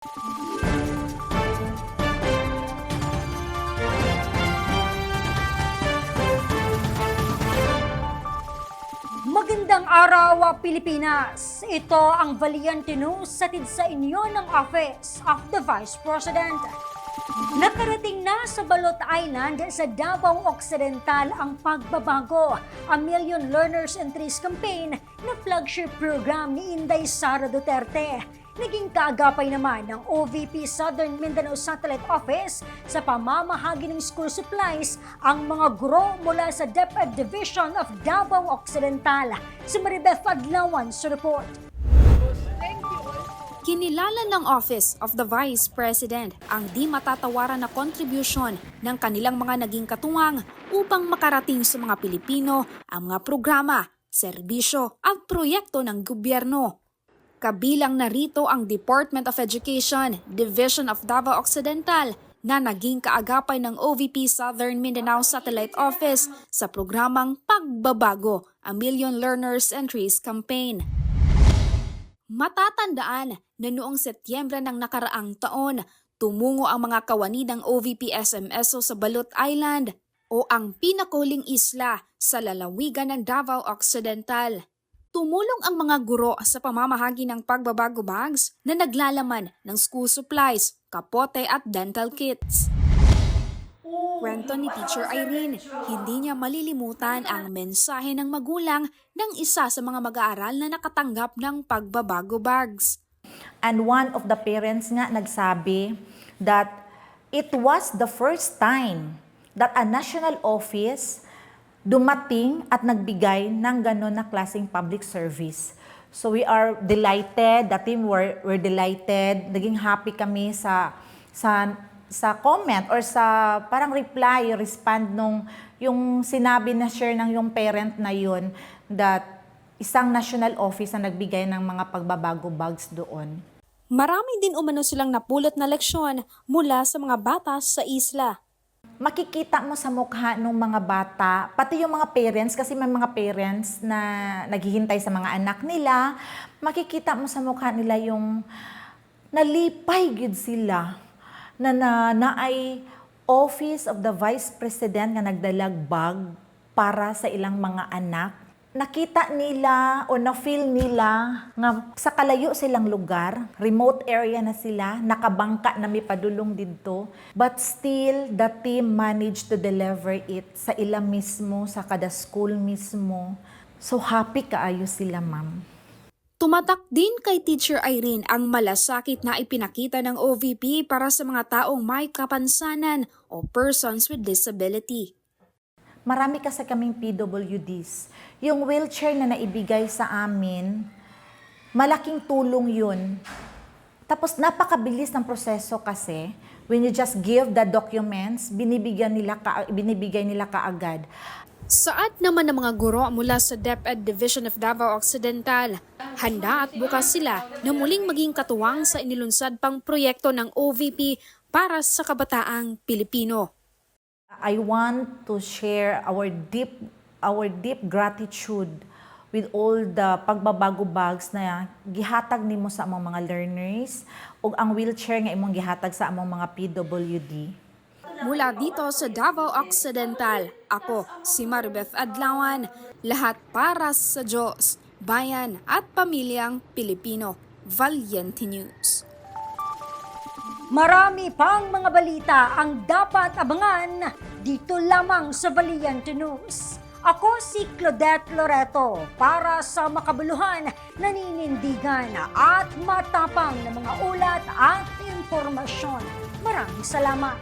Magandang araw, Pilipinas! Ito ang Valiente News hatid sa inyo ng Office of the Vice President. Nakarating na sa Balot Island sa Davao Occidental ang Pagbabago, a Million Learners and Trees campaign na flagship program ni Inday Sara Duterte. Naging kaagapay naman ng OVP Southern Mindanao Satellite Office sa pamamahagi ng school supplies ang mga guro mula sa DepEd Division of Davao Occidental. Si Maribeth Adlawan sa report. Kinilala ng Office of the Vice President ang di matatawaran na contribution ng kanilang mga naging katuwang upang makarating sa mga Pilipino ang mga programa, serbisyo at proyekto ng gobyerno. Kabilang narito ang Department of Education, Division of Davao Occidental na naging kaagapay ng OVP Southern Mindanao Satellite Office sa programang Pagbabago, a Million Learners and Trees campaign. Matatandaan na noong Setyembre ng nakaraang taon, tumungo ang mga kawani ng OVP SMSO sa Balot Island o ang pinakuling isla sa lalawigan ng Davao Occidental. Tumulong ang mga guro sa pamamahagi ng pagbabago bags na naglalaman ng school supplies, kapote at dental kits. Kwento ni Teacher Irene, hindi niya malilimutan ang mensahe ng magulang ng isa sa mga mag-aaral na nakatanggap ng pagbabago bags. And one of the parents nga nagsabi that it was the first time that a national office dumating at nagbigay ng gano'n na klaseng public service. So we are delighted, the team were delighted, naging happy kami sa comment or sa parang reply, respond nung yung sinabi na share ng yung parent na yun that isang national office na nagbigay ng mga pagbabago bags doon. Marami din umano silang napulot na leksyon mula sa mga bata sa isla. Makikita mo sa mukha ng mga bata, pati yung mga parents, kasi may mga parents na naghihintay sa mga anak nila, makikita mo sa mukha nila yung nalipay gid sila na ay Office of the Vice President nga nagdalag bag para sa ilang mga anak. Nakita nila o na-feel nila nga sa kalayo silang lugar, remote area na sila, nakabangka na may padulong dito, but still the team managed to deliver it sa ila mismo, sa kada school mismo. So happy kaayo sila, ma'am. Tumatak din kay Teacher Irene ang malasakit na ipinakita ng OVP para sa mga taong may kapansanan o persons with disability. Marami kasi kaming PWDs. Yung wheelchair na naibigay sa amin, malaking tulong yun. Tapos napakabilis ng proseso kasi, when you just give the documents, binibigay nila kaagad. Saad naman ng mga guro mula sa DepEd Division of Davao Occidental, handa at bukas sila na muling maging katuwang sa inilunsad pang proyekto ng OVP para sa kabataang Pilipino. I want to share our deep gratitude with all the pagbabago bags na gihatag nimo sa among mga learners ug ang wheelchair nga imong gihatag sa among mga PWD. Mula dito sa Davao Occidental, ako si Maribeth Adlawan, lahat para sa Diyos, bayan at pamilyang Pilipino. Valiente News. Marami pang mga balita ang dapat abangan dito lamang sa Valiente News. Ako si Claudette Loreto para sa makabuluhan, naninindigan at matapang na mga ulat at impormasyon. Maraming salamat.